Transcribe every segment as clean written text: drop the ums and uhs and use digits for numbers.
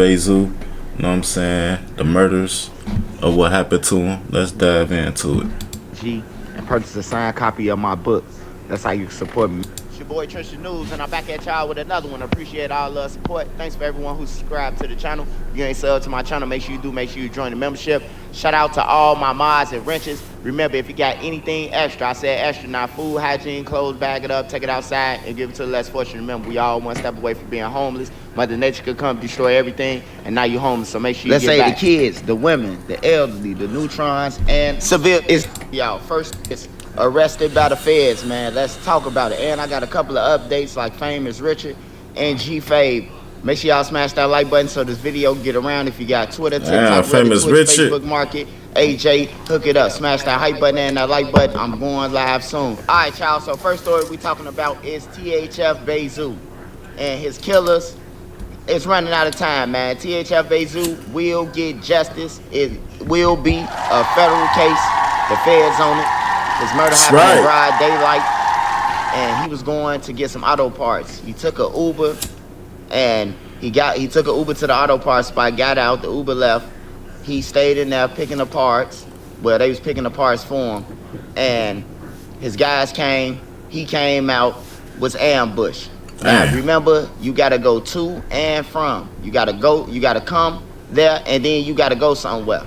Bezu, you know what I'm saying? The murders of what happened to him. Let's dive into it. G and purchase a signed copy of my book. That's how you can support me. It's your boy Trisha News, and I'm back at y'all with another one. Appreciate all the support. Thanks for everyone who subscribed to the channel. If you ain't subbed to my channel, make sure you do. Make sure you join the membership. Shout out to all my mods and wrenches. Remember, if you got anything extra, I said extra, not food, hygiene, clothes, bag it up, take it outside, and give it to the less fortunate. Remember, we all one step away from being homeless. Mother Nature could come destroy everything, and now you're homeless, so make sure you get back. Let's say the kids, the women, the elderly, the neutrons, and civil. Y'all, first, it's arrested by the feds, man. Let's talk about it. And I got a couple of updates like Famous Richard and G-Fave. Make sure y'all smash that like button so this video can get around. If you got Twitter, TikTok, Famous Reddit, Twitch, Richard, Facebook Market, AJ, hook it up. Smash that hype button and that like button. I'm going live soon. All right, y'all. So first story we talking about is THF Bezu and his killers. It's running out of time, man. THF Bezu will get justice. It will be a federal case. The feds on it. His murder happened in broad daylight, and he was going to get some auto parts. He took an Uber, and he took an Uber to the auto parts spot. Got out. The Uber left. He stayed in there picking the parts. Well, they was picking the parts for him, and his guys came. He came out, was ambushed. Now, remember, you gotta go to and from. You gotta come there, and then you gotta go somewhere.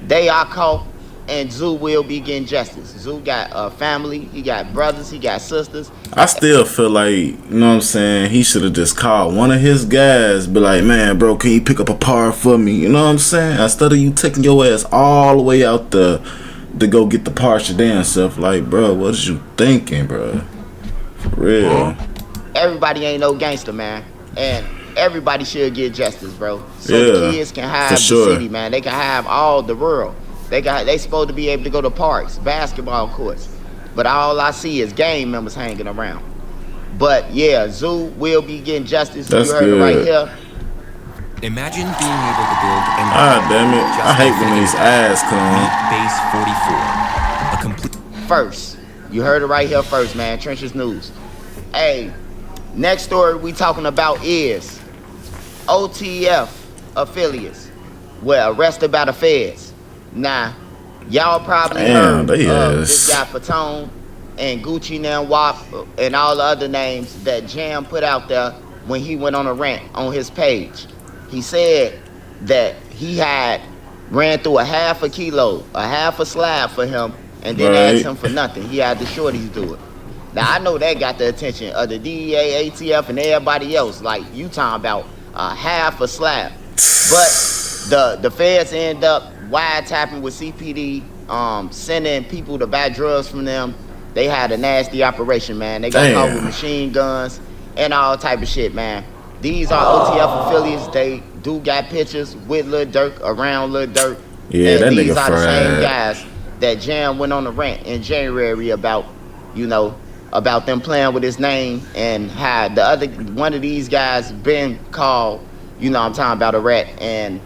They are caught, and Zoo will be getting justice. Zoo got a family, he got brothers, he got sisters. I still feel like, you know what I'm saying, he should have just called one of his guys, be like, man, bro, can you pick up a part for me? You know what I'm saying? Instead of you taking your ass all the way out there to go get the parts your damn self, like, bro, what is you thinking, bro? For real. Everybody ain't no gangster, man. And everybody should get justice, bro. So the kids can have the city, man. They can have all the world. They supposed to be able to go to parks, basketball courts. But all I see is gang members hanging around. But yeah, Zoo will be getting justice. That's you heard good. It right here. Imagine being able to build an damn it. I hate when these ads come. Base 44. A complete first. You heard it right here first, man. Trenches News. Hey, next story we talking about is OTF affiliates were arrested by the feds. Now, y'all probably heard of this guy Fatone and Gucci and WAP and all the other names that Jam put out there when he went on a rant on his page. He said that he had ran through a half a kilo, a half a slab for him, and then asked him for nothing. He had the shorties do it. Now, I know that got the attention of the DEA, ATF, and everybody else. Like, you talking about half a slab. But the feds end up wiretapping with CPD, sending people to buy drugs from them. They had a nasty operation, man. They got caught with machine guns and all type of shit, man. These are OTF affiliates. They do got pictures with Lil Durk, around Lil Durk. Yeah, and that these nigga are the same fried. guys that Jam went on a rant in January about, you know, about them playing with his name, and how one of these guys been called, you know, I'm talking about a rat, and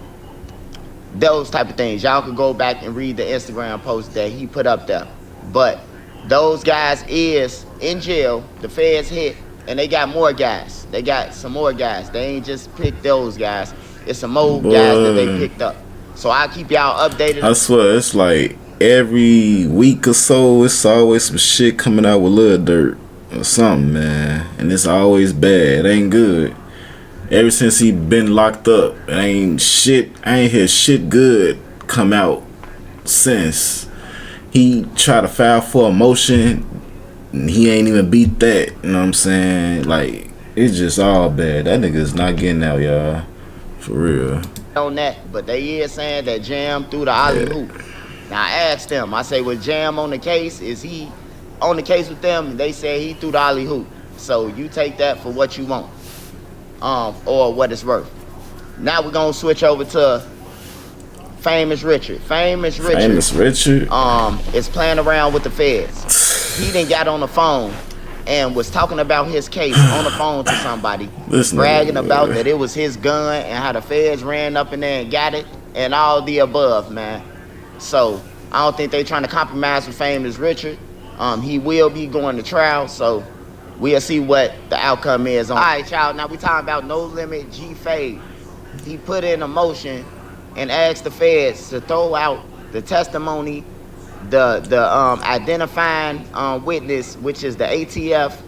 those type of things. Y'all could go back and read the Instagram post that he put up there. But those guys is in jail. The feds hit, and they got more guys. They got some more guys. They ain't just picked those guys. It's some more guys that they picked up. So I'll keep y'all updated. I swear, it's like every week or so, it's always some shit coming out with Lil Durk or something, man. And it's always bad. It ain't good. Ever since he been locked up, I ain't hear shit good come out since. He tried to file for a motion, and he ain't even beat that. You know what I'm saying? Like, it's just all bad. That nigga's not getting out, y'all. For real. On that, but they is saying that Jam threw the alley hoop. Now I asked them, I say, was Jam on the case? Is he on the case with them? They said he threw the alley hoop. So you take that for what you want. Or what it's worth. Now we're gonna switch over to Famous Richard. Famous Richard is playing around with the feds. He done got on the phone and was talking about his case on the phone to somebody, bragging about that it was his gun and how the feds ran up in there and got it and all the above, man. So I don't think they trying to compromise with Famous Richard. He will be going to trial, so we'll see what the outcome is. All right, y'all. Now we talking about No Limit G-Fave. he put in a motion and asked the feds to throw out the testimony, the identifying witness, which is the ATF,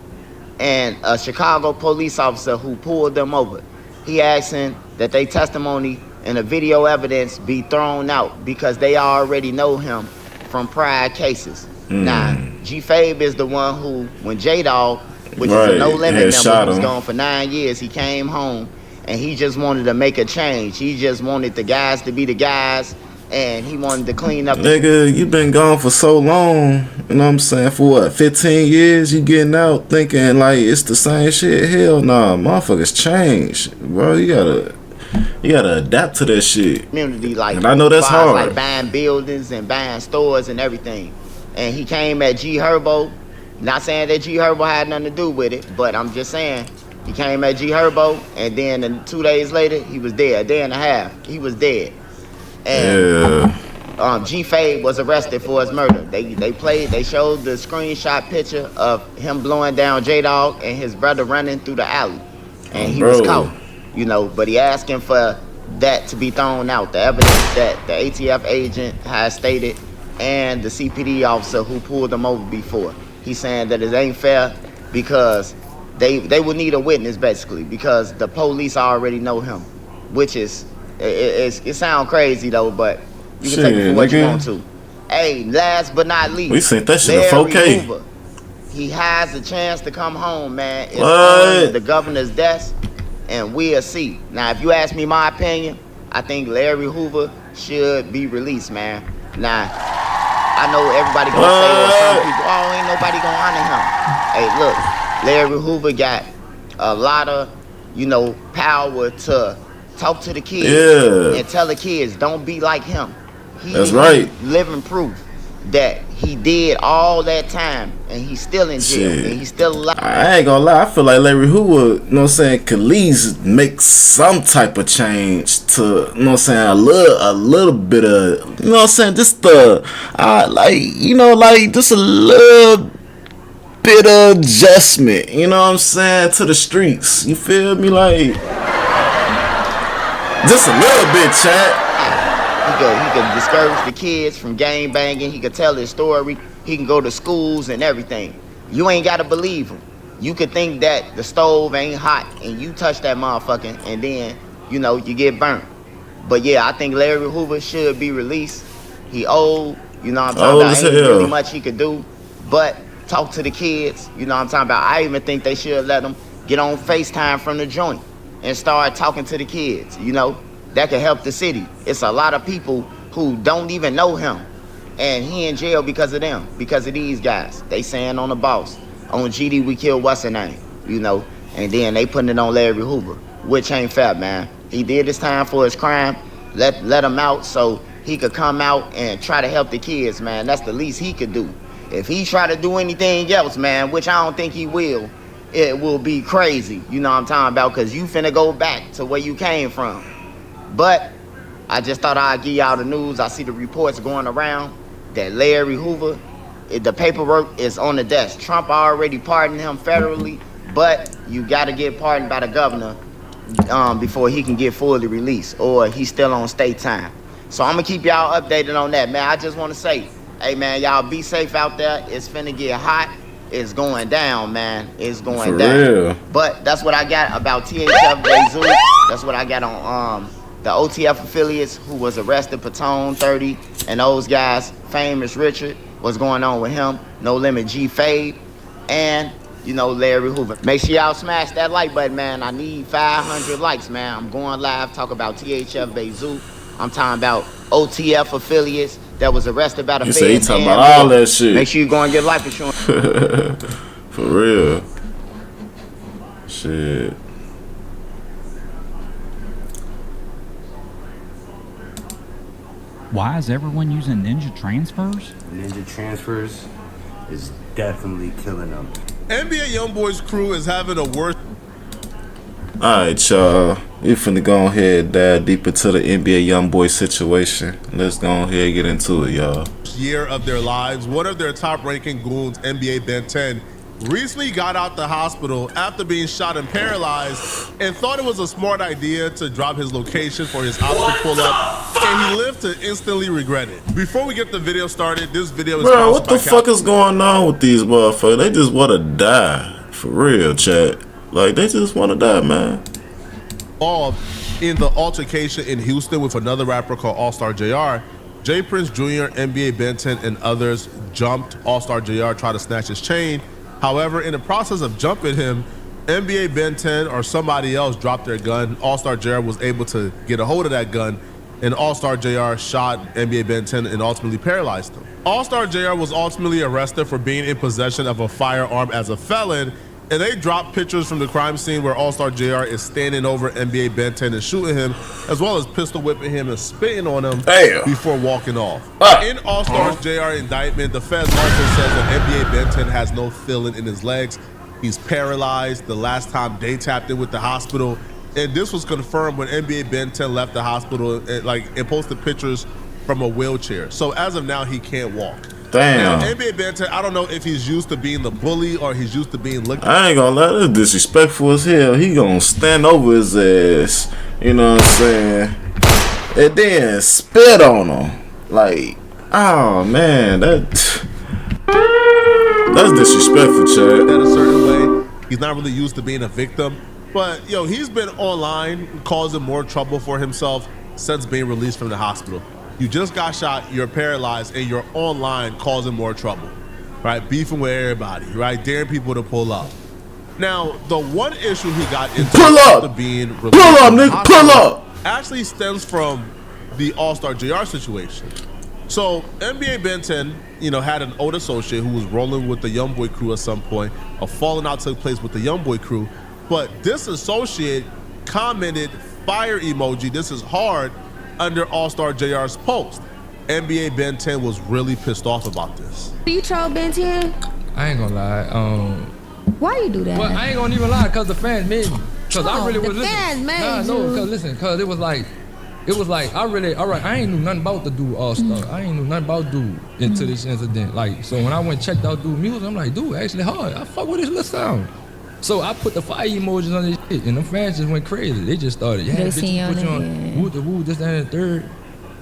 and a Chicago police officer who pulled them over. He asking that they testimony and the video evidence be thrown out because they already know him from prior cases. Now, G-Fabe is the one who, when J-Dog, which is a No Limit member, was gone for 9 years, he came home and he just wanted to make a change. He just wanted the guys to be the guys, and he wanted to clean up. Nigga, you been gone for so long, you know what I'm saying? For what, 15 years? You getting out thinking like it's the same shit? Hell nah, motherfuckers change, bro. You gotta adapt to that shit. Community, like, and I know that's hard. Like buying buildings and buying stores and everything. And he came at G Herbo. Not saying that G Herbo had nothing to do with it, but I'm just saying he came at G Herbo, and then 2 days later he was dead. A day and a half, he was dead. And G-Fabe was arrested for his murder. They showed the screenshot picture of him blowing down J-Dog and his brother running through the alley, and he was caught. You know, but he asking for that to be thrown out. The evidence that the ATF agent has stated and the CPD officer who pulled him over before. He's saying that it ain't fair because they would need a witness, basically, because the police already know him, which is, it sounds crazy though, but you can take it for what you want to. Hey, last but not least, we seen that shit in 4K. Hoover, he has a chance to come home, man. It's on the governor's desk, and we'll see. Now, if you ask me my opinion, I think Larry Hoover should be released, man. Now, I know everybody gonna say, or some people, oh, ain't nobody gonna honor him. Hey, look, Larry Hoover got a lot of, power to talk to the kids and tell the kids, don't be like him. That's right. Living proof that he did all that time and he's still in jail and he's still alive. I ain't gonna lie, I feel like Larry Hoover, could at least make some type of change to, a little bit of, just just a little bit of adjustment, to the streets. You feel me? Like, just a little bit, chat. He could discourage the kids from gang banging. He could tell his story. He can go to schools and everything. You ain't got to believe him. You could think that the stove ain't hot and you touch that motherfucker and then, you get burnt. But yeah, I think Larry Hoover should be released. He old, I'm talking about, ain't really much he could do. But talk to the kids, I'm talking about. I even think they should let him get on FaceTime from the joint and start talking to the kids, That could help the city. It's a lot of people who don't even know him. And he in jail because of them, because of these guys. They saying on the boss, on GD we killed what's her name, and then they putting it on Larry Hoover, which ain't fair, man. He did his time for his crime. Let him out so he could come out and try to help the kids, man. That's the least he could do. If he try to do anything else, man, which I don't think he will, it will be crazy. You know what I'm talking about? Because you finna go back to where you came from. But I just thought I'd give y'all the news. I see the reports going around that Larry Hoover, the paperwork is on the desk. Trump already pardoned him federally, but you got to get pardoned by the governor before he can get fully released, or he's still on state time. So I'm going to keep y'all updated on that, man. I just want to say, hey, man, y'all be safe out there. It's finna get hot. It's going down, man. It's going down. Real. But that's what I got about THF Bezu. That's what I got on the OTF affiliates who was arrested, Patone 30, and those guys, Famous Richard, what's going on with him, No Limit G-Fabe, and, Larry Hoover. Make sure y'all smash that like button, man. I need 500 likes, man. I'm going live, talk about THF Bezu. I'm talking about OTF affiliates that was arrested by the feds. You talking about all that shit. Make sure you go and get life insurance. For real. Shit. Why is everyone using Ninja Transfers? Ninja Transfers is definitely killing them. NBA YoungBoy's crew is having a worse. Alright, y'all. We finna go ahead and dive deeper to the NBA YoungBoy situation. Let's go ahead and get into it, y'all. Year of their lives. One of their top-ranking goons, NBA Ben 10, recently got out the hospital after being shot and paralyzed and thought it was a smart idea to drop his location for his ops to pull up, and he lived to instantly regret it. Before we get the video started, this video is Bro, what the fuck is going on with these motherfuckers? They just want to die. For real, chat. Like, they just want to die, man. All in the altercation in Houston with another rapper called All-Star JR. J Prince Jr., NBA Ben 10, and others jumped All-Star JR, tried to snatch his chain. However, in the process of jumping him, NBA Ben 10 or somebody else dropped their gun. All-Star JR was able to get a hold of that gun, and All-Star JR shot NBA Ben 10 and ultimately paralyzed him. All-Star JR was ultimately arrested for being in possession of a firearm as a felon, and they dropped pictures from the crime scene where All-Star JR is standing over NBA Ben 10 and shooting him, as well as pistol whipping him and spitting on him before walking off. In All-Star's JR indictment, the feds also says that NBA Ben 10 has no feeling in his legs. He's paralyzed the last time they tapped in with the hospital. And this was confirmed when NBA Ben 10 left the hospital and posted pictures from a wheelchair. So as of now, he can't walk. Damn. Now, NBA Ben 10, I don't know if he's used to being the bully or he's used to being looked at. I ain't gonna lie, this disrespectful as hell. He gonna stand over his ass, you know what I'm saying, and then spit on him. Like, oh man, that's disrespectful, Chad. In a certain way, he's not really used to being a victim. But, yo, he's been online causing more trouble for himself since being released from the hospital. You just got shot, you're paralyzed, and you're online causing more trouble, right? Beefing with everybody, right? Daring people to pull up. Now, the one issue he got into after being released from the hospital actually stems from the All-Star JR situation. So NBA Ben 10, you know, had an old associate who was rolling with the YoungBoy crew at some point. A falling out took place with the YoungBoy crew, but this associate commented fire emoji, "This is hard," under All-Star JR's post. NBA Ben 10 was really pissed off about this. You troll Ben 10? I ain't gonna lie. Why you do that? Well, I ain't gonna even lie, cause the fans made me. Cause I really was listening. Cause it was like, I ain't knew nothing about the dude All-Star. I ain't knew nothing about dude into this incident. Like, so when I went and checked out dude music, I'm like, dude, actually hard. I fuck with his little sound. So I put the fire emojis on this shit, and the fans just went crazy. They just started, yeah, bitch, put you on woo the woo, this, that, and the third.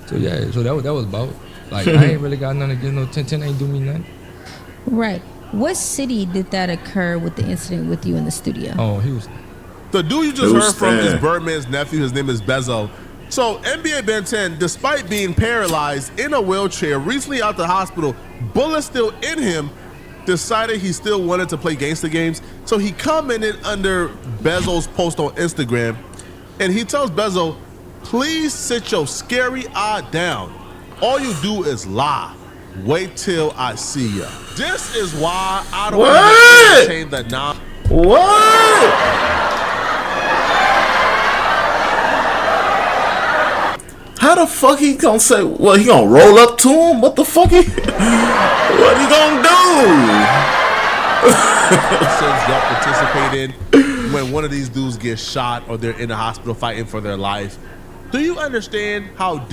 So yeah, so that was about. Like, I ain't really got nothing against no 10 ain't do me nothing. Right. What city did that occur with the incident with you in the studio? Oh, Houston. The dude you just heard from is Birdman's nephew. His name is Bezo. So NBA Ben 10, despite being paralyzed in a wheelchair, recently out the hospital, bullet still in him, decided he still wanted to play gangster games. So he commented under Bezo's post on Instagram, and he tells Bezo, "Please sit your scary eye down. All you do is lie. Wait till I see ya." This is why I don't want to entertain the non. What? How the fuck he gonna say? What, he gonna roll up to him? What the fuck what he gonna do? Since y'all participated when one of these dudes gets shot or they're in the hospital fighting for their life, do you understand how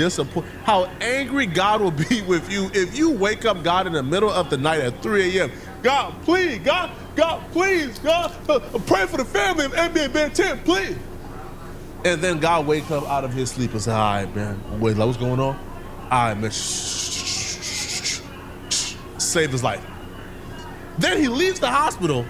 how angry God will be with you if you wake up God in the middle of the night at 3 a.m. God, please, God, please, God, pray for the family of NBA Ben 10, please. And then God wake up out of his sleep and say, "All right, man, wait, what's going on? All right, man, save his life." Then he leaves the hospital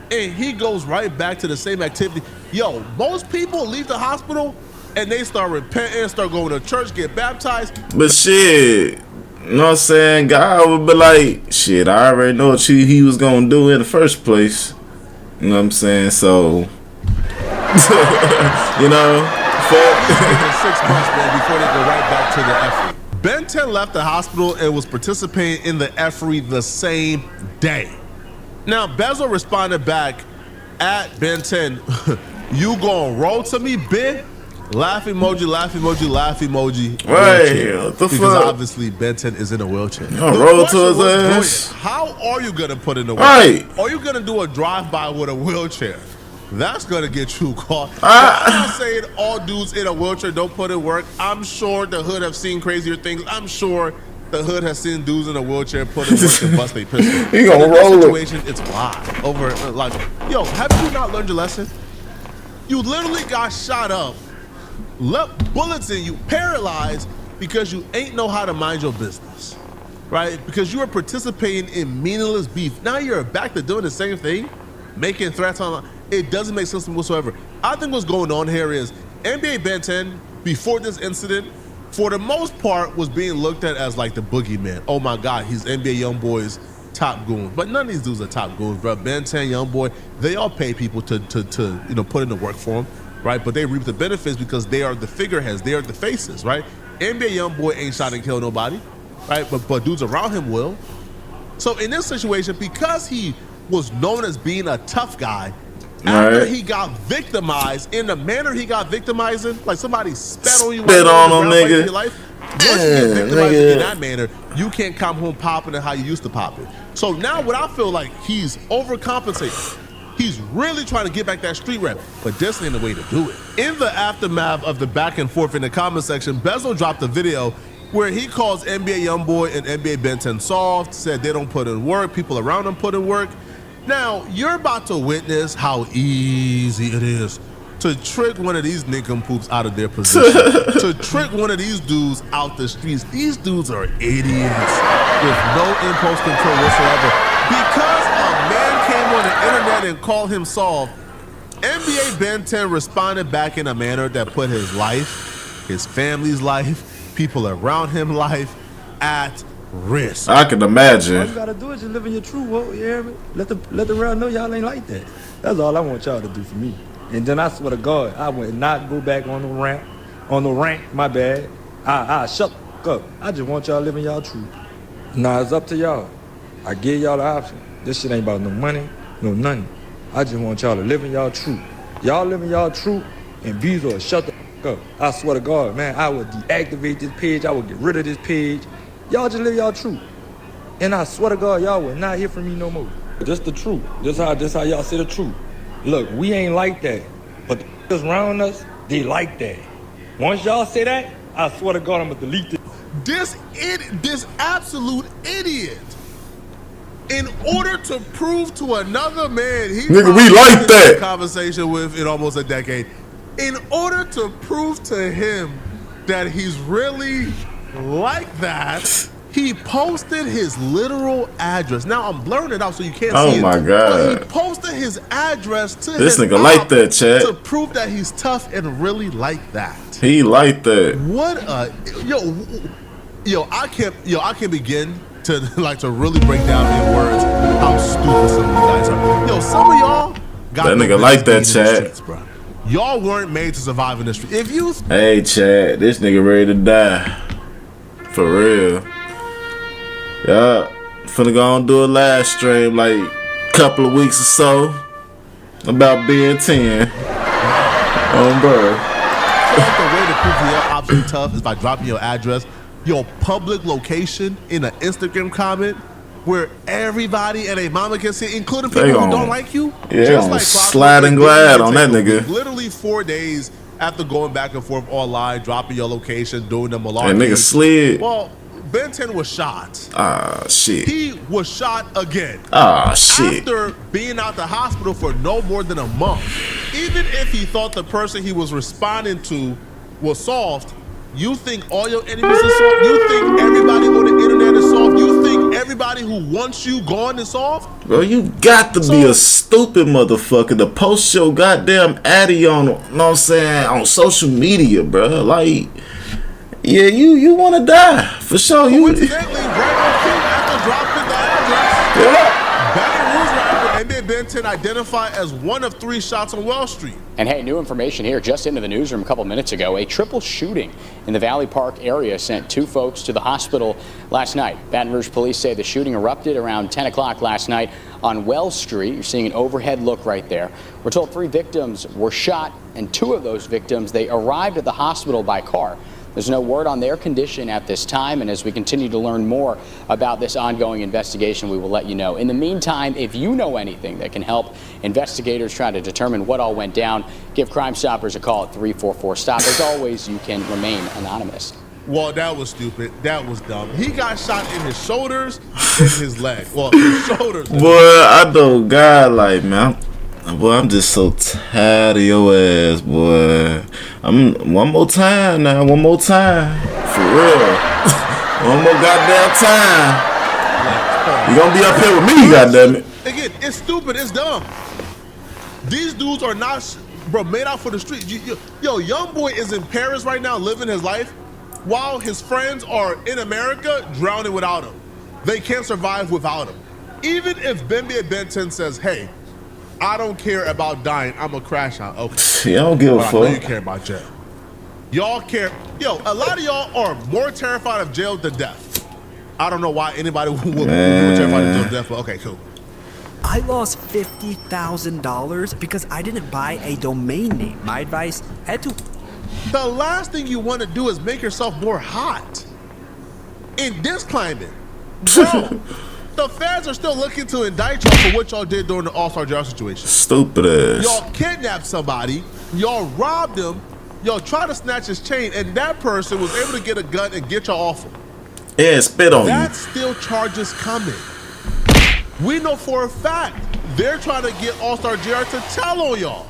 and he goes right back to the same activity. Yo, most people leave the hospital and they start repenting, start going to church, get baptized. But shit, you know what I'm saying? God would be like, shit, I already know what he was gonna do in the first place. You know what I'm saying? So, you know, 6 months, man, before they go right back to the effery. Ben 10 left the hospital and was participating in the effery the same day. Now, Bezo responded back at Ben 10, "You gonna roll to me, Ben?" Laugh emoji, laugh emoji, laugh emoji. Right, what the because fuck? Obviously Ben 10 is in a wheelchair. Roll to his ass. How are you gonna put in a wheelchair? Right. Are you gonna do a drive-by with a wheelchair? That's gonna get you caught. I'm not saying all dudes in a wheelchair don't put in work. I'm sure the hood have seen crazier things. I'm sure the hood has seen dudes in a wheelchair put in work and bust their pistol. He gonna In that roll it. situation, it's wild. Over like, yo, have you not learned your lesson? You literally got shot up, left bullets in you, paralyzed because you ain't know how to mind your business, right? Because you were participating in meaningless beef. Now you're back to doing the same thing, making threats online. It doesn't make sense whatsoever. I think what's going on here is NBA Ben 10, before this incident, for the most part, was being looked at as like the boogeyman. Oh my God, he's NBA Youngboy's top goon. But none of these dudes are top goons, bro. Ben 10, Youngboy, they all pay people to put in the work for them, right? But they reap the benefits because they are the figureheads, they are the faces, right? NBA Youngboy ain't shot and killed nobody, right? But dudes around him will. So in this situation, because he was known as being a tough guy, after Right. he got victimized in the manner he got victimized in, like somebody spat on you, Spit while you on were him, around fighting nigga. your life. Once you get Yeah, victimized nigga. in that manner, you can't come home popping it how you used to pop it. So now what I feel like he's overcompensating. He's really trying to get back that street rep, but this ain't the way to do it. In the aftermath of the back and forth in the comment section, Bezo dropped a video where he calls NBA Youngboy and NBA Ben 10 soft, said they don't put in work, people around them put in work. Now, you're about to witness how easy it is to trick one of these nincompoops out of their position, to trick one of these dudes out the streets. These dudes are idiots with no impulse control whatsoever. Because a man came on the internet and called him soft, NBA Ben 10 responded back in a manner that put his life, his family's life, people around him life at risk. I can All you imagine. gotta do is just live in your true walk, you hear me? Let the world know y'all ain't like that. That's all I want y'all to do for me. And then I swear to God, I would not go back on the rank, my bad. I shut the up. I just want y'all living y'all truth. Nah, it's up to y'all. I give y'all the option. This shit ain't about no money, no nothing. I just want y'all to live in y'all truth. Y'all living y'all truth, and Bezo will shut the up. I swear to God, man, I would deactivate this page. I would get rid of this page. Y'all just live y'all truth. And I swear to God, y'all will not hear from me no more. This the truth. This how y'all say the truth. Look, we ain't like that. But the niggas around us, they like that. Once y'all say that, I swear to God, I'm gonna delete this. This absolute idiot, in order to prove to another man he Nigga, we like had that. a conversation with in almost a decade, in order to prove to him that he's really like that, he posted his literal address. Now I'm blurring it out so you can't Oh see it. my But God. he posted his address to This his nigga like op that, chat. to prove that he's tough and really like that. He like that. What a I can't begin to really break down in words how stupid some of you guys are. Yo, some of y'all got That no nigga like business that, being in the chat. streets, bro. Y'all weren't made to survive in the street. If you Hey, Chad, this nigga ready to die. For real. Yeah, finna go and do a live stream like couple of weeks or so about being 10. Bro. the way to prove your option tough is by dropping your address, your public location in an Instagram comment where everybody and a mama can see, including people who gon- don't like you. yeah, Just gon' Clockwork, slide and it glide didn't on that take a nigga. week. Literally 4 days after going back and forth online, dropping your location, doing the malarkey. That nigga slid. Well, Ben 10 was shot. Ah, shit. He was shot again. Ah, shit. After being out the hospital for no more than a month. Even if he thought the person he was responding to was soft, you think all your enemies are soft? You think everybody on the internet is soft? You think everybody who wants you gone is soft? Bro, you got to be a stupid motherfucker to post your goddamn addy on, you know what I'm saying, on social media, bro. Like, yeah, you want to die. For sure. You. Coincidentally, right on cue after dropping the address, Yeah. Baton Rouge rapper NBA Ben 10 identified as one of 3 shots on Wall Street. And hey, new information here just into the newsroom a couple minutes ago. A triple shooting in the Valley Park area sent 2 folks to the hospital last night. Baton Rouge police say the shooting erupted around 10 o'clock last night on Wells Street. You're seeing an overhead look right there. We're told 3 victims were shot, and 2 of those victims, they arrived at the hospital by car. There's no word on their condition at this time, and as we continue to learn more about this ongoing investigation, we will let you know. In the meantime, if you know anything that can help investigators try to determine what all went down, give Crime Stoppers a call at 344-STOP. As always, you can remain anonymous. Well, that was stupid. That was dumb. He got shot in his shoulders and his leg. Well, his shoulders. Boy, I know God, like, man. I'm just so tired of your ass, boy. One more time now. One more time. For real. One more goddamn time. You gonna be up here with me, goddammit. Again, it's stupid. It's dumb. These dudes are not, bro, made out for the street. Yo, young boy is in Paris right now living his life while his friends are in America drowning without him. They can't survive without him. Even if Bembe Ben 10 says, hey, I don't care about dying, I'm gonna crash out. Okay. Yeah, I don't give a but fuck. I know you care about jail. Y'all care. Yo, a lot of y'all are more terrified of jail than death. I don't know why anybody would be more terrified of jail than death, but okay, cool. I lost $50,000 because I didn't buy a domain name. My advice, head to... The last thing you want to do is make yourself more hot. In this climate, bro, the feds are still looking to indict y'all for what y'all did during the All-Star JR situation. Stupid ass. Y'all kidnapped somebody, y'all robbed him, y'all tried to snatch his chain, and that person was able to get a gun and get y'all off him. Yeah, spit on That's still charges coming. We know for a fact they're trying to get All-Star JR to tell on y'all.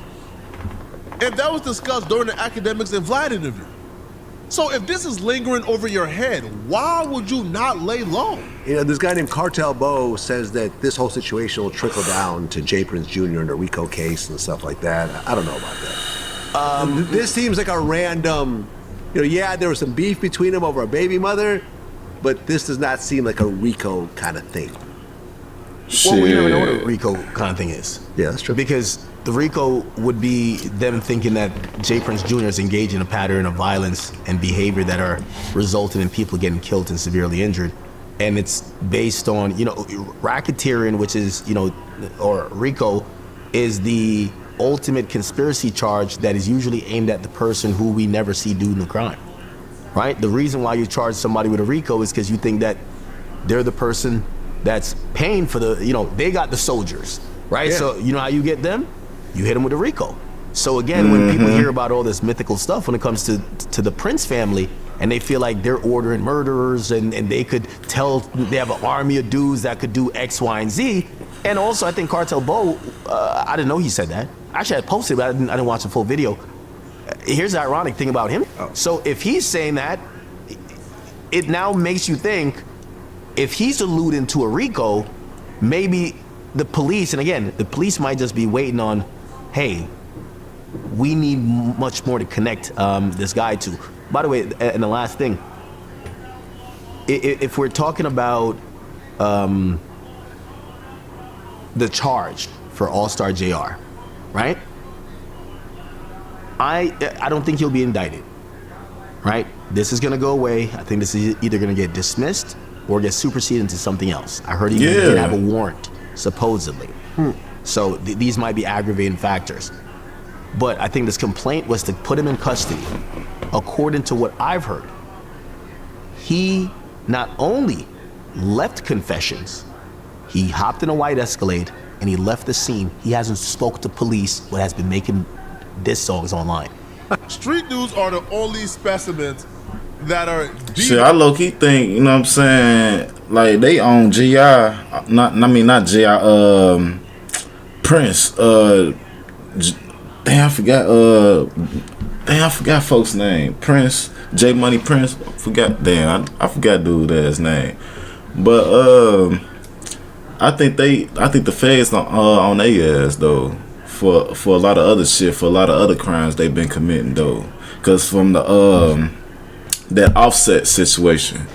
And that was discussed during the Academics and Vlad interview. So if this is lingering over your head, why would you not lay low? You know, this guy named Cartel Bo says that this whole situation will trickle down to J. Prince Jr. and the RICO case and stuff like that. I don't know about that. This seems like a random, you know, yeah, there was some beef between them over a baby mother, but this does not seem like a RICO kind of thing. Well, we don't know what a RICO kind of thing is. Yeah, that's true. Because the RICO would be them thinking that J. Prince Jr. is engaged in a pattern of violence and behavior that are resulting in people getting killed and severely injured. And it's based on, you know, racketeering, which is, you know, or RICO, is the ultimate conspiracy charge that is usually aimed at the person who we never see doing the crime, right? The reason why you charge somebody with a RICO is because you think that they're the person that's paying for the, you know, they got the soldiers, right? Yeah. So you know how you get them? You hit them with a RICO. So again, when people hear about all this mythical stuff when it comes to the Prince family, and they feel like they're ordering murderers and they could tell, they have an army of dudes that could do X, Y, and Z. And also I think Cartel Bo, I didn't know he said that. Actually I posted it, but I didn't watch the full video. Here's the ironic thing about him. So if he's saying that, it now makes you think, if he's alluding to a RICO, maybe the police, and again, the police might just be waiting on, hey, we need much more to connect this guy to. By the way, and the last thing, if we're talking about the charge for All-Star JR, right? I don't think he'll be indicted, right? This is gonna go away. I think this is either gonna get dismissed or get superseded into something else. I heard he didn't have a warrant, supposedly. So these might be aggravating factors. But I think this complaint was to put him in custody. According to what I've heard, he not only left confessions, he hopped in a white Escalade and he left the scene. He hasn't spoke to police, but has been making diss songs online. Street dudes are the only specimens that are deep. Shit, I low-key think, you know what I'm saying, like they own GI, not GI, Prince, damn, I forgot folks' name. Prince, J Money Prince, I forgot dude ass name. But I think the feds on their ass though for a lot of other shit, for a lot of other crimes they've been committing though. Cause from the that Offset situation,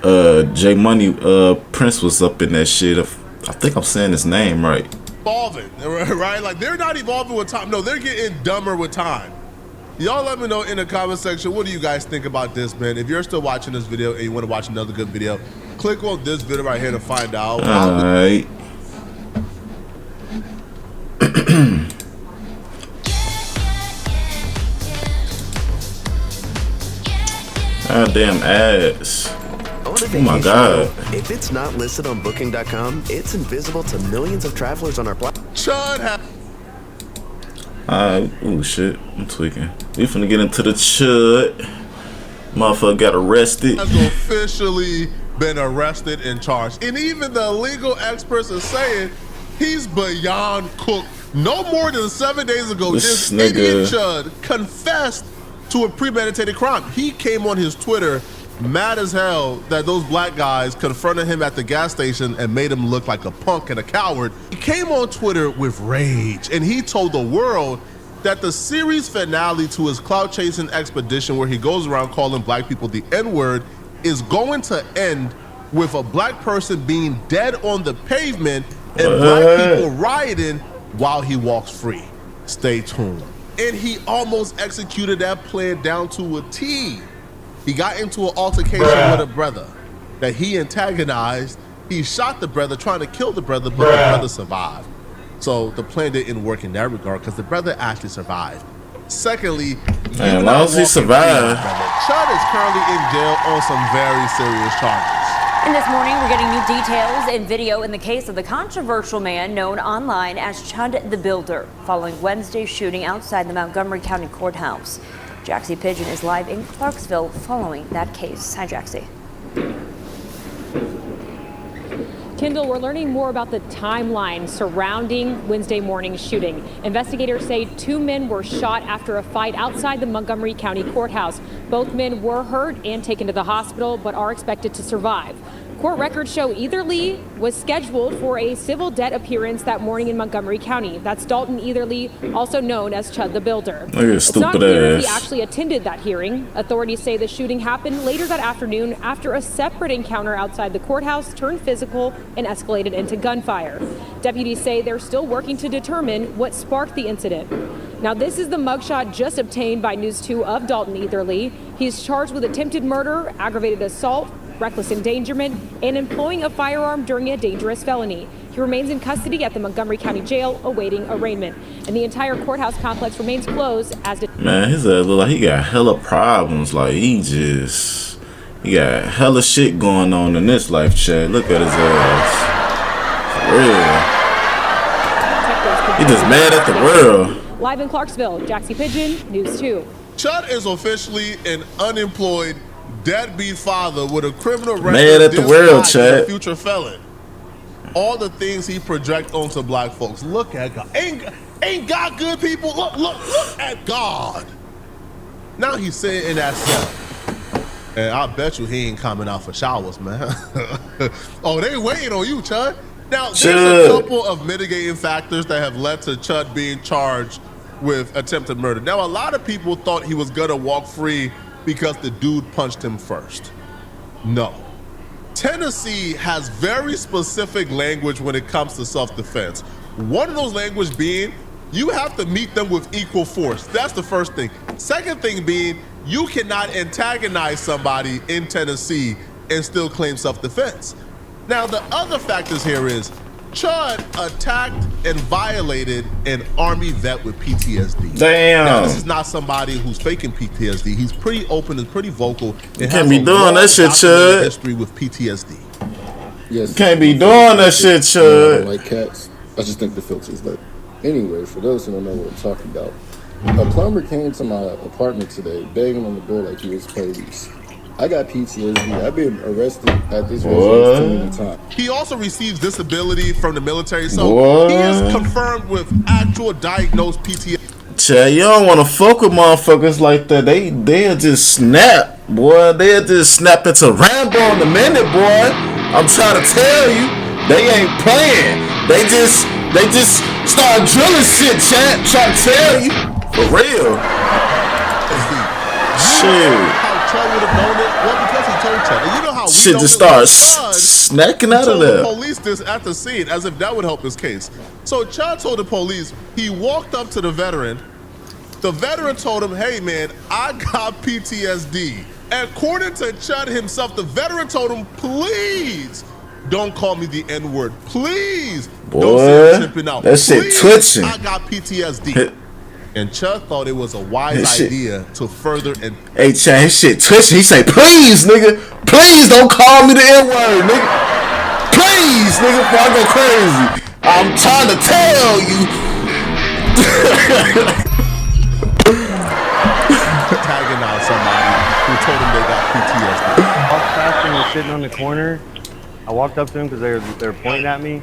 J Money Prince was up in that shit. I think I'm saying his name right. Evolving, right? Like they're not evolving with time. No, they're getting dumber with time. Y'all let me know in the comment section, what do you guys think about this, man? If you're still watching this video and you want to watch another good video, click on this video right here to find out. Alright. Goddamn ads. Oh my god. If it's not listed on Booking.com, it's invisible to millions of travelers on our platform. Alright, oh shit, I'm tweaking. We finna get into the chud. Motherfucker got arrested. Has officially been arrested and charged. And even the legal experts are saying he's beyond cooked. No more than 7 days ago, this idiot Chud confessed to a premeditated crime. He came on his Twitter mad as hell that those black guys confronted him at the gas station and made him look like a punk and a coward. He came on Twitter with rage, and he told the world that the series finale to his clout chasing expedition, where he goes around calling black people the N-word, is going to end with a black person being dead on the pavement and black people rioting while he walks free. Stay tuned. And he almost executed that plan down to a T. He got into an altercation with a brother that he antagonized. He shot the brother, trying to kill the brother, but the brother survived. So the plan didn't work in that regard because the brother actually survived. Secondly, as long as he survived. Chud is currently in jail on some very serious charges. And this morning, we're getting new details and video in the case of the controversial man known online as Chud the Builder, following Wednesday's shooting outside the Montgomery County Courthouse. Jaxie Pigeon is live in Clarksville following that case. Hi, Jaxie. Kendall, we're learning more about the timeline surrounding Wednesday morning's shooting. Investigators say 2 men were shot after a fight outside the Montgomery County Courthouse. Both men were hurt and taken to the hospital, but are expected to survive. Court records show Etherly was scheduled for a civil debt appearance that morning in Montgomery County. That's Dalton Etherly, also known as Chud the Builder. It's not clear if he actually attended that hearing. Authorities say the shooting happened later that afternoon after a separate encounter outside the courthouse turned physical and escalated into gunfire. Deputies say they're still working to determine what sparked the incident. Now, this is the mugshot just obtained by News 2 of Dalton Etherly. He's charged with attempted murder, aggravated assault, reckless endangerment, and employing a firearm during a dangerous felony. He remains in custody at the Montgomery County Jail awaiting arraignment. And the entire courthouse complex remains closed as... Man, his ass look like he got hella problems. Like, he got hella shit going on in this life, Chad. Look at his ass. For real. He just mad at the world. Live in Clarksville, Jaxie Pigeon, News 2. Chud is officially an unemployed deadbeat father with a criminal record. Mad at the world, Chad. Future felon. All the things he projects onto black folks. Look at God. Ain't God good, people? Look at God. Now he's sitting in that cell. And I bet you he ain't coming out for showers, man. Oh, they waiting on you, Chud. Now, there's a couple of mitigating factors that have led to Chud being charged with attempted murder. Now, a lot of people thought he was gonna walk free because the dude punched him first. No. Tennessee has very specific language when it comes to self-defense. One of those languages being, you have to meet them with equal force. That's the first thing. Second thing being, you cannot antagonize somebody in Tennessee and still claim self-defense. Now, the other factors here is, Chud attacked and violated an Army vet with PTSD. Damn. Now, this is not somebody who's faking PTSD. He's pretty open and pretty vocal. You can't be doing that shit, Chud. History with PTSD. Yes. Can't be doing that shit, Chud. I don't like cats. I just think the filter's better. Anyway, for those who don't know what I'm talking about, a plumber came to my apartment today begging on the door like he was police. I got PTSD. I've been arrested at this residence too many times. He also receives disability from the military, so he is confirmed with actual diagnosed PTSD. Chad, you don't want to fuck with motherfuckers like that. They'll just snap, boy. They'll just snap into Rambo in a minute, boy. I'm trying to tell you, they ain't playing. They just start drilling shit, Chad. Trying to tell you, for real. Shit. Chud would have known it. Well, because he told Chud. And you know how we shit just starts snacking out of there. The police this at the scene as if that would help his case. So Chud told the police he walked up to the veteran. The veteran told him, "Hey man, I got PTSD." According to Chud himself, the veteran told him, "Please don't call me the N-word. Please don't say I'm tripping out. That shit Please, twitching. I got PTSD." And Chud thought it was a wise idea to further and hey, Chad, his shit twitching. He say, "Please, nigga, please don't call me the N-word, nigga. Please, nigga, before I go crazy. I'm trying to tell you." antagonize somebody who told them they got PTSD? Walked past him, was sitting on the corner. I walked up to him because they were pointing at me.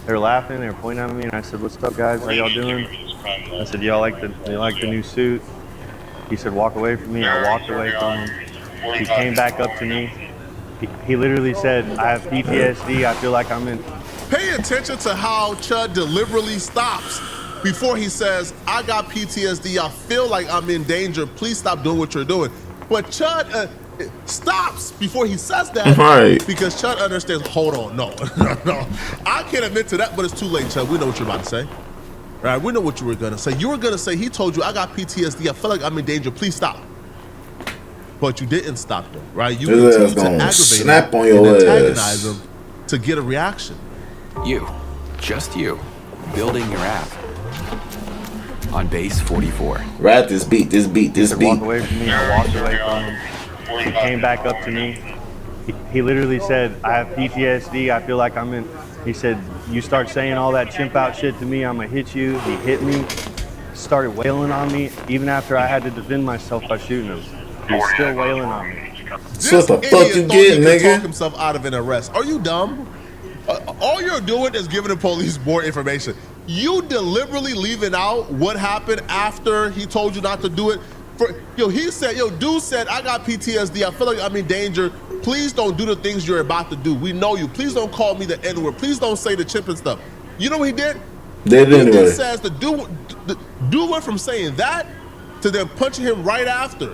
They were laughing, they were pointing at me, and I said, "What's up, guys? How y'all doing?" I said, "Y'all like the new suit?" He said, "Walk away from me." I walked away from him. He came back up to me. He literally said, "I have PTSD. I feel like I'm in." Pay attention to how Chud deliberately stops before he says, "I got PTSD. I feel like I'm in danger. Please stop doing what you're doing." But Chud stops before he says that, right? Because Chud understands. Hold on, no. I can't admit to that, but it's too late, Chud. We know what you're about to say. Right? We know what you were gonna say. You were gonna say he told you, "I got PTSD. I feel like I'm in danger. Please stop." But you didn't stop them, right? You continued to aggravate him and antagonize him to get a reaction. You, just you, building your app on base 44. Rap this beat. Walk away from me. I walked away from him. He came back up to me. He literally said, "I have PTSD. I feel like I'm in." He said, "You start saying all that chimp out shit to me, I'm gonna hit you." He hit me, started wailing on me, even after I had to defend myself by shooting him. He was still wailing on me. What the fuck you getting, nigga? Talk himself out of an arrest. Are you dumb? All you're doing is giving the police more information. You deliberately leaving out what happened after he told you not to do it. He said, dude said, "I got PTSD. I feel like I'm in danger. Please don't do the things you're about to do. We know you. Please don't call me the N-word. Please don't say the chimp and stuff." You know what he did? Did it anyway. He says the dude went from saying that to then punching him right after.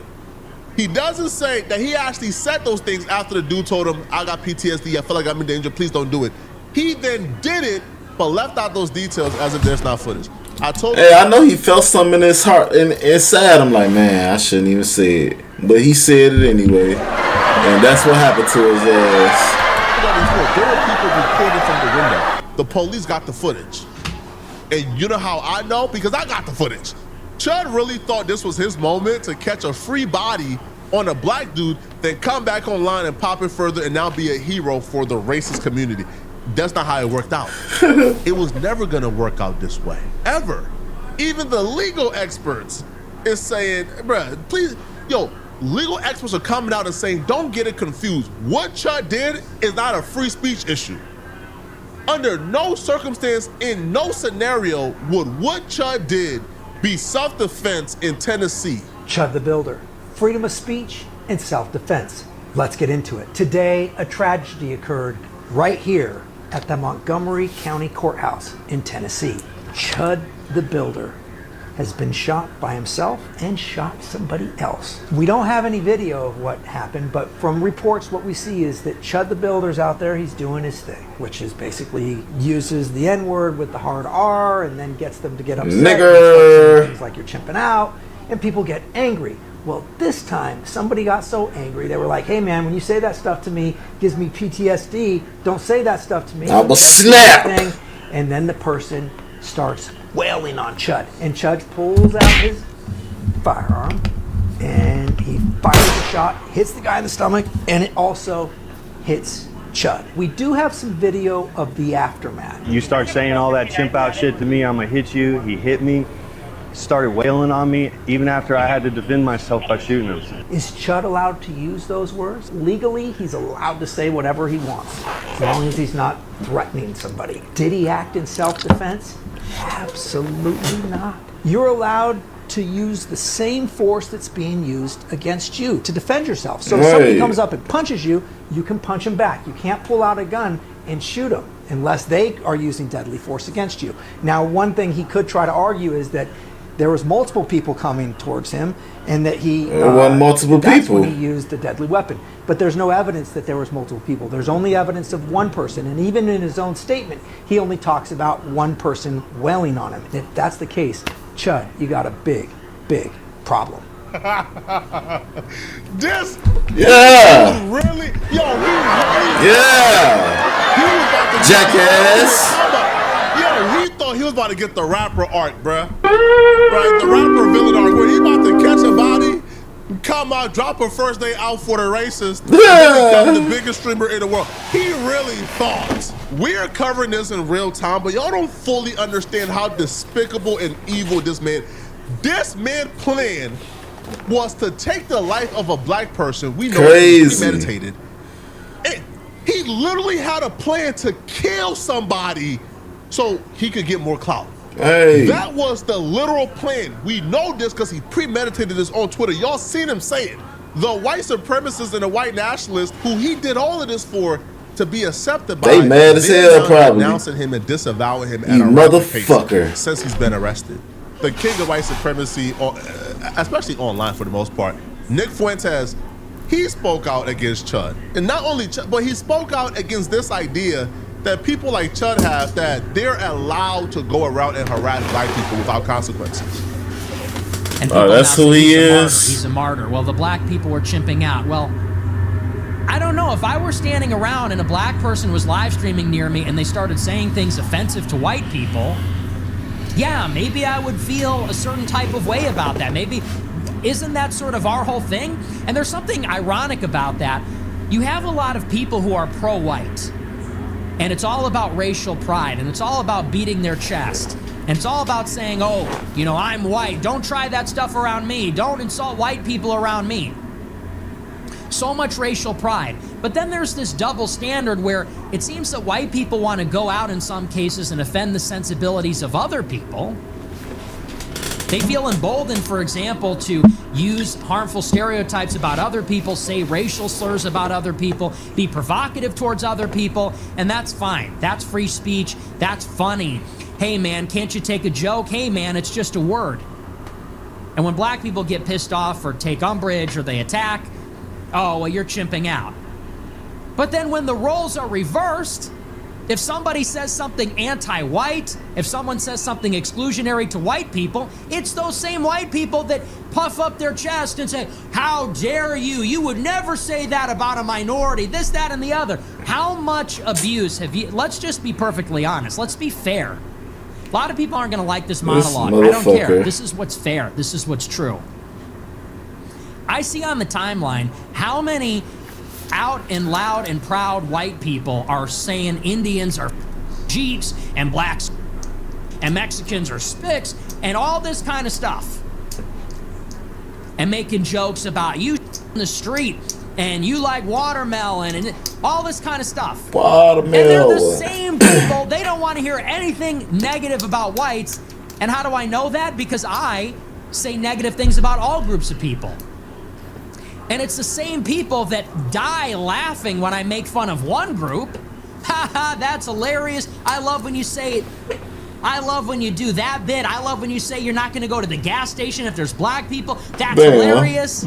He doesn't say that he actually said those things after the dude told him, "I got PTSD. I feel like I'm in danger. Please don't do it." He then did it, but left out those details as if there's not footage. I know he felt something in his heart and inside. I'm like, man, I shouldn't even say it, but he said it anyway, and that's what happened to his ass. There were people recording from the window. The police got the footage, and you know how I know? Because I got the footage. Chud really thought this was his moment to catch a free body on a black dude, then come back online and pop it further and now be a hero for the racist community. That's not how it worked out. It was never gonna work out this way, ever. Even the legal experts is saying, bruh, please, legal experts are coming out and saying, don't get it confused. What Chud did is not a free speech issue. Under no circumstance, in no scenario, would what Chud did be self-defense in Tennessee. Chud the Builder, freedom of speech and self-defense. Let's get into it. Today, a tragedy occurred right here at the Montgomery County Courthouse in Tennessee. Chud the Builder has been shot by himself and shot somebody else. We don't have any video of what happened, but from reports what we see is that Chud the Builder's out there, he's doing his thing, which is basically uses the N-word with the hard R and then gets them to get upset. Nigger! Things like you're chimping out, and people get angry. Well, this time, somebody got so angry, they were like, "Hey man, when you say that stuff to me, gives me PTSD, don't say that stuff to me." I will snap! And then the person starts wailing on Chud, and Chud pulls out his firearm, and he fires a shot, hits the guy in the stomach, and it also hits Chud. We do have some video of the aftermath. You start saying all that chimp out shit to me, I'm gonna hit you. He hit me, started wailing on me, even after I had to defend myself by shooting him. Is Chud allowed to use those words? Legally, he's allowed to say whatever he wants, as long as he's not threatening somebody. Did he act in self-defense? Absolutely not. You're allowed to use the same force that's being used against you to defend yourself. So if somebody comes up and punches you, you can punch him back. You can't pull out a gun and shoot them unless they are using deadly force against you. Now, one thing he could try to argue is that there was multiple people coming towards him, and that he that's when he used the deadly weapon. But there's no evidence that there was multiple people. There's only evidence of one person, and even in his own statement, he only talks about one person wailing on him. If that's the case, Chud, you got a big, big problem. This, yeah, he was really, he was about to jackass. He thought he was about to get the rapper arc, bruh. Right, the rapper villain arc, where he about to catch a body, come out, drop a first day out for the racist, and become the biggest streamer in the world. He really thought. We're covering this in real time, but y'all don't fully understand how despicable and evil this man planned was to take the life of a black person. We know Crazy. it was premeditated. He literally had a plan to kill somebody so he could get more clout. Hey. That was the literal plan. We know this because he premeditated this on Twitter. Y'all seen him say it. The white supremacists and the white nationalists who he did all of this for to be accepted by. They mad as hell, probably. Announcing him and disavowing him You at a motherfucker. since he's been arrested. The king of white supremacy, especially online for the most part, Nick Fuentes, he spoke out against Chud. And not only Chud, but he spoke out against this idea that people like Chud have, that they're allowed to go around and harass black people without consequences. And Oh, that's now who say he he's a martyr. is? He's a martyr. Well, the black people were chimping out. Well, I don't know. If I were standing around and a black person was live streaming near me and they started saying things offensive to white people, yeah, maybe I would feel a certain type of way about that. Maybe, isn't that sort of our whole thing? And there's something ironic about that. You have a lot of people who are pro-white, and it's all about racial pride, and it's all about beating their chest. And it's all about saying, oh, you know, I'm white. Don't try that stuff around me. Don't insult white people around me. So much racial pride. But then there's this double standard where it seems that white people want to go out in some cases and offend the sensibilities of other people. They feel emboldened, for example, to use harmful stereotypes about other people, say racial slurs about other people, be provocative towards other people, and that's fine. That's free speech. That's funny. Hey, man, can't you take a joke? Hey, man, it's just a word. And when black people get pissed off or take umbrage or they attack, oh, well, you're chimping out. But then when the roles are reversed, if somebody says something anti-white, if someone says something exclusionary to white people, it's those same white people that puff up their chest and say, how dare you? You would never say that about a minority, this, that, and the other. How much abuse have you... Let's just be perfectly honest. Let's be fair. A lot of people aren't going to like this monologue. I don't care. This is what's fair. This is what's true. I see on the timeline how many out and loud and proud white people are saying Indians are Jeeps and blacks and Mexicans are spics and all this kind of stuff. And making jokes about you in the street and you like watermelon and all this kind of stuff. Watermelon. And they're the same people. They don't want to hear anything negative about whites. And how do I know that? Because I say negative things about all groups of people. And it's the same people that die laughing when I make fun of one group. Haha, that's hilarious. I love when you say it. I love when you do that bit. I love when you say you're not going to go to the gas station if there's black people. That's hilarious.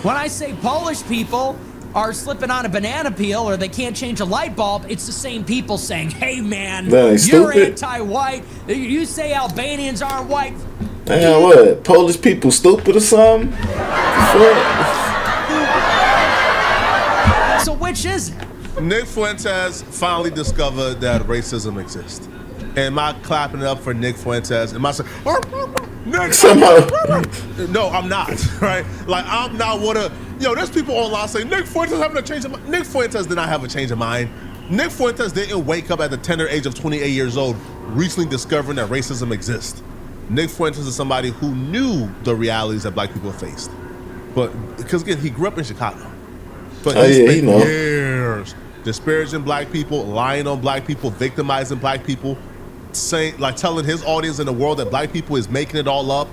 When I say Polish people are slipping on a banana peel or they can't change a light bulb, it's the same people saying, hey man, you're anti-white. You say Albanians aren't white. Damn, what? Polish people stupid or something? So which is it? Nick Fuentes finally discovered that racism exists. Am I clapping it up for Nick Fuentes? Am I saying, Nick? No, I'm not, right? Like, I'm not one of, there's people online saying, Nick Fuentes having a change of mind. Nick Fuentes did not have a change of mind. Nick Fuentes didn't wake up at the tender age of 28 years old, recently discovering that racism exists. Nick Fuentes is somebody who knew the realities that black people faced. But, because again, he grew up in Chicago. But he spent years disparaging black people, lying on black people, victimizing black people, saying, like telling his audience in the world that black people is making it all up,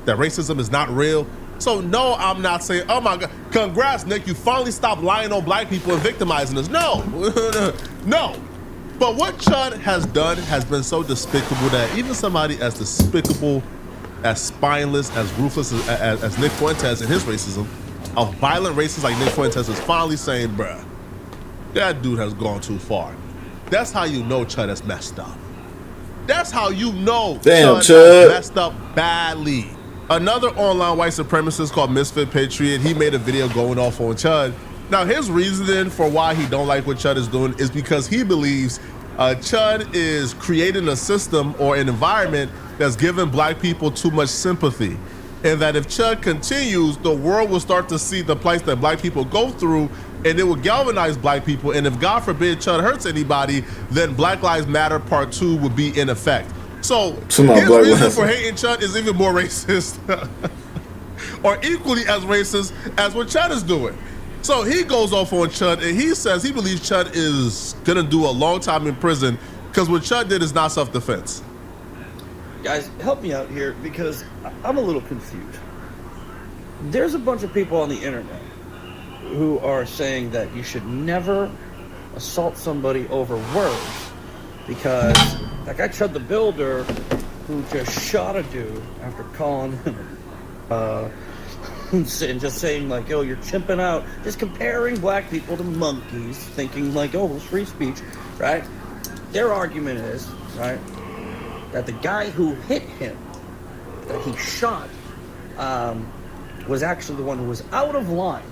that racism is not real. So no, I'm not saying, oh my God, congrats, Nick, you finally stopped lying on black people and victimizing us. No, no. But what Chud has done has been so despicable that even somebody as despicable, as spineless, as ruthless as Nick Fuentes and his racism, a violent racist like Nick Fuentes is finally saying, bruh, that dude has gone too far. That's how you know Chud has messed up. That's how you know Chud has messed up badly. Another online white supremacist called Misfit Patriot, he made a video going off on Chud. Now, his reasoning for why he don't like what Chud is doing is because he believes Chud is creating a system or an environment that's giving black people too much sympathy. And that if Chud continues, the world will start to see the plight that black people go through, and it will galvanize black people. And if, God forbid, Chud hurts anybody, then Black Lives Matter Part 2 would be in effect. So his reason for hating Chud is even more racist. are equally as racist as what Chud is doing. So he goes off on Chud, and he says he believes Chud is gonna do a long time in prison because what Chud did is not self-defense. Guys, help me out here because I'm a little confused. There's a bunch of people on the internet who are saying that you should never assault somebody over words because that guy Chud the Builder, who just shot a dude after calling him and just saying like, yo, you're chimping out, just comparing black people to monkeys, thinking like, oh, it's free speech, right? Their argument is, right, that the guy who hit him, that he shot, was actually the one who was out of line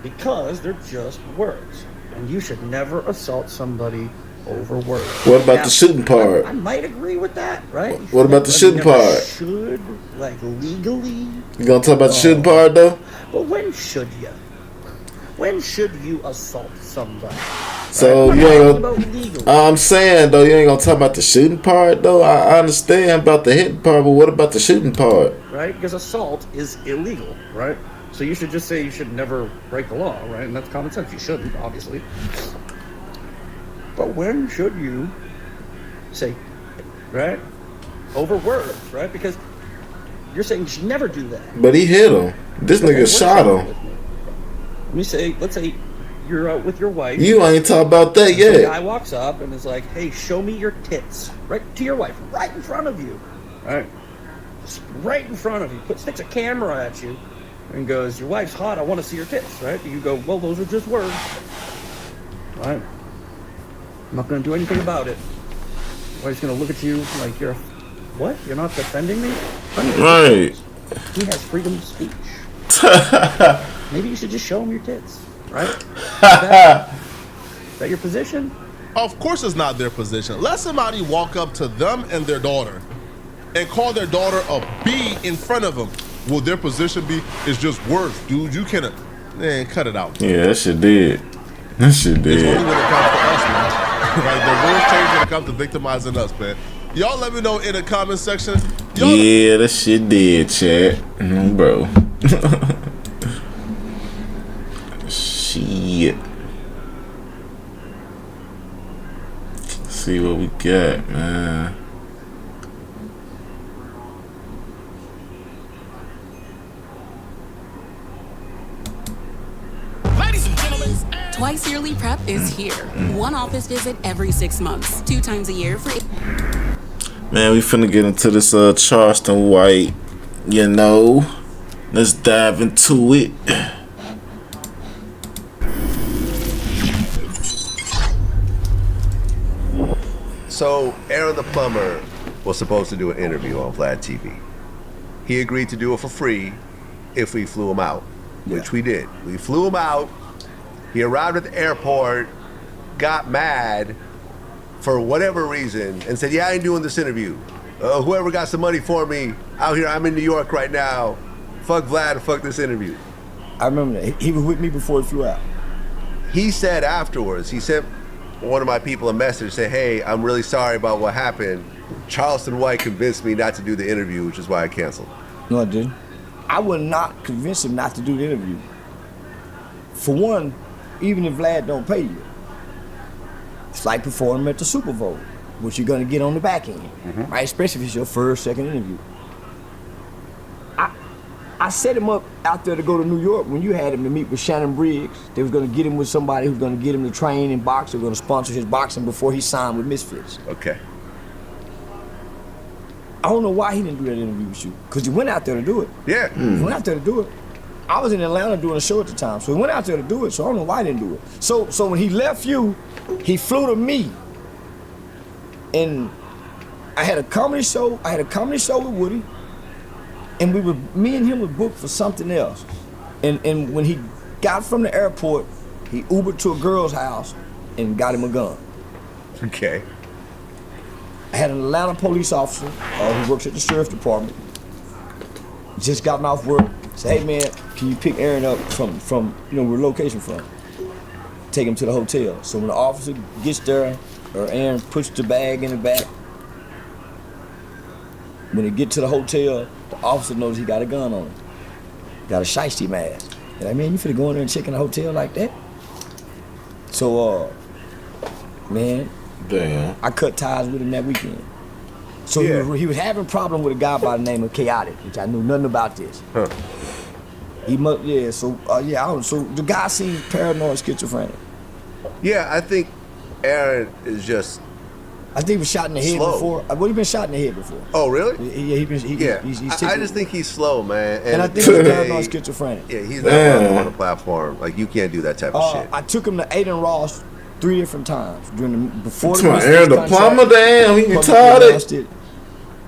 because they're just words. And you should never assault somebody over words. What about the shooting part? I might agree with that, right? What about the shooting part? Should, like, legally. You gonna talk about the shooting part though? But when should you? When should you assault somebody? So Right? you ain't About gonna. legally. I'm saying though, you ain't gonna talk about the shooting part though. I understand about the hitting part, but what about the shooting part? Right? Because assault is illegal, right? So you should just say you should never break the law, right? And that's common sense. You shouldn't, obviously. But when should you say, right? Over words, right? Because you're saying you should never do that. But he hit him. This Okay, nigga what shot is wrong him. with me? Let's say you're out with your wife. You ain't talking about that and some yet. guy walks up and is like, hey, show me your tits. Right to your wife, right in front of you. Right? Just right in front of you. Sticks a camera at you and goes, your wife's hot, I want to see your tits. Right? You go, well, those are just words. Right? I'm not going to do anything about it. Wife's going to look at you like you're, what? You're not defending me? Right. He has freedom of speech. Maybe you should just show him your tits, right? Is that your position? Of course it's not their position. Let somebody walk up to them and their daughter and call their daughter a B in front of them. Will their position be, it's just words, dude? You can't, man, cut it out. Yeah, that shit did. That shit It's only did. when it comes to us, man. Like, the rules change when it comes to victimizing us, man. Y'all let me know in the comment section. Yeah, that shit did, chat. Bro. Shit. Let's see what we got, man. Twice Yearly Prep is here. One office visit every 6 months, 2 times a year for. Man, we finna get into this Charleston White, you know. Let's dive into it. So, Aaron the plumber was supposed to do an interview on Vlad TV. He agreed to do it for free if we flew him out, which we did. We flew him out. He arrived at the airport, got mad for whatever reason, and said, yeah, I ain't doing this interview. Whoever got some money for me out here, I'm in New York right now. Fuck Vlad and fuck this interview. I remember that. He was with me before he flew out. He said afterwards, he sent one of my people a message, say, hey, I'm really sorry about what happened. Charleston White convinced me not to do the interview, which is why I canceled. No, I didn't. I would not convince him not to do the interview. For one, even if Vlad don't pay you, it's like performing at the Super Bowl, which you're gonna get on the back end, right? Especially if it's your first, second interview. I set him up out there to go to New York when you had him to meet with Shannon Briggs. They was gonna get him with somebody who's gonna get him to train and box. They were gonna sponsor his boxing before he signed with Misfits. Okay. I don't know why he didn't do that interview with you, because he went out there to do it. Yeah. He went out there to do it. I was in Atlanta doing a show at the time, so he went out there to do it, so I don't know why he didn't do it. So when he left you, he flew to me. And I had a comedy show with Woody, and me and him were booked for something else. And when he got from the airport, he Ubered to a girl's house and got him a gun. Okay. I had an Atlanta police officer who works at the sheriff's department. Just gotten off work. Said, hey man, can you pick Aaron up from where location from? Take him to the hotel. So when the officer gets there, or Aaron puts the bag in the back, when they get to the hotel, the officer knows he got a gun on him. got a shiesty mask. And I mean, you finna go in there and check in a hotel like that? So, man, damn, I cut ties with him that weekend. So he was having a problem with a guy by the name of Chaotic, which I knew nothing about this. Huh. He must, so the guy seems paranoid schizophrenic. Yeah, I think Aaron is just. I think he was shot in the head slow. before. Well, he been shot in the head before. Oh, really? Yeah, he's I just think he's slow, man. And I think he's paranoid schizophrenic. Yeah, he's not on the platform. Like, you can't do that type of shit. I took him to Aiden Ross 3 different times before That's the my Aaron the plumber. Damn, he retarded.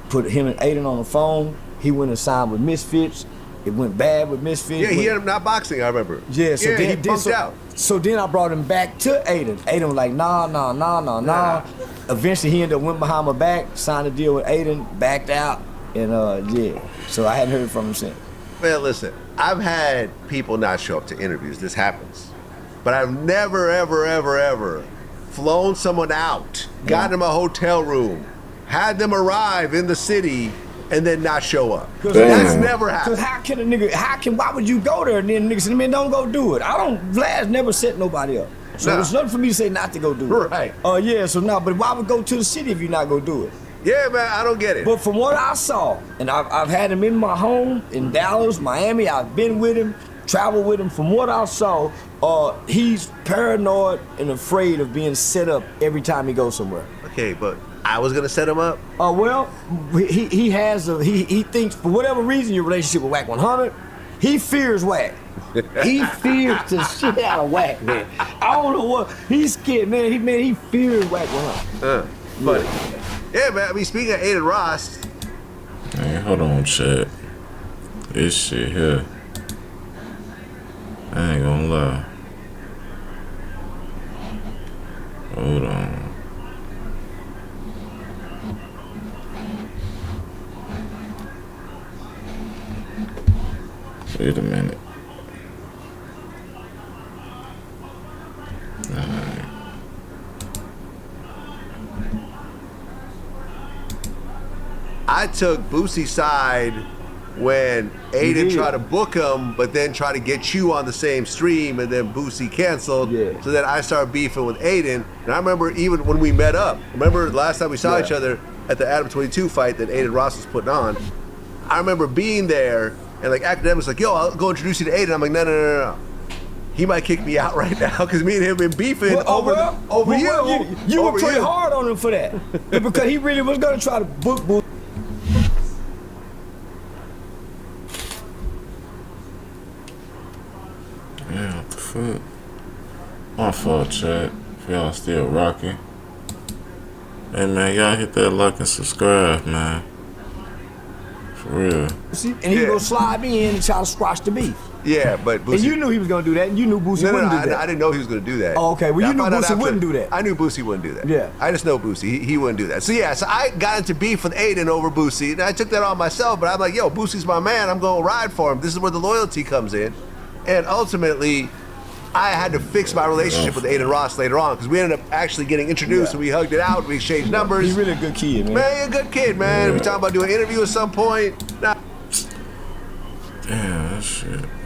Put him and Aiden on the phone. He went and signed with Misfits. It went bad with Misfits. Yeah, he ended up not boxing, I remember. Yeah, so then he bumped out. So then I brought him back to Aiden. Aiden was like, nah. Eventually he ended up went behind my back, signed a deal with Aiden, backed out, and yeah. So I hadn't heard from him since. Man, listen, I've had people not show up to interviews. This happens. But I've never, ever flown someone out, got them a hotel room, had them arrive in the city, and then not show up. That's never happened. Because why would you go there and then niggas say, man, don't go do it. Vlad's never set nobody up. So there's nothing for me to say not to go do it. Right. Yeah, so now, but why would go to the city if you're not gonna do it? Yeah, man, I don't get it. But from what I saw, and I've had him in my home in Dallas, Miami, I've been with him, traveled with him. From what I saw, he's paranoid and afraid of being set up every time he goes somewhere. Okay, but I was gonna set him up. Well, he thinks for whatever reason your relationship with Wack 100, he fears Wack. He fears the shit out of Wack, man. I don't know what he's scared, man. He fears Wack 100. Funny. Yeah, man. I mean, speaking of Aiden Ross. Man, hold on, Chad. This shit here, I ain't gonna lie. Hold on. Wait a minute. Alright. I took Boosie's side when Aiden tried to book him, but then tried to get you on the same stream, and then Boosie canceled. Yeah. So then I started beefing with Aiden. And I remember even when we met up, remember last time we saw each other at the Adam 22 fight that Aiden Ross was putting on. I remember being there, and like Academics like, yo, I'll go introduce you to Aiden. I'm like, no. He might kick me out right now because me and him been beefing over you. You were pretty hard on him for that. Because he really was going to try to book Boosie. Yeah, what the fuck? My fault, chat. If y'all still rocking. Hey, man, y'all hit that like and subscribe, man. For real. And he gonna slide me in and try to squash the beef. Yeah, but Boosie... And you knew he was gonna do that, and you knew Boosie wouldn't do that. I didn't know he was gonna do that. Oh, okay. Well, you knew Boosie wouldn't do that. I knew Boosie wouldn't do that. Yeah. I just know Boosie. He wouldn't do that. So yeah, so I got into beef with Aiden over Boosie, and I took that on myself, but I'm like, yo, Boosie's my man. I'm gonna ride for him. This is where the loyalty comes in. And ultimately, I had to fix my relationship with Aiden Ross later on, because we ended up actually getting introduced, and we hugged it out, we exchanged numbers. He's really a good kid, man. Man, you're a good kid, man. We talking about doing an interview at some point. Nah. Damn, that shit.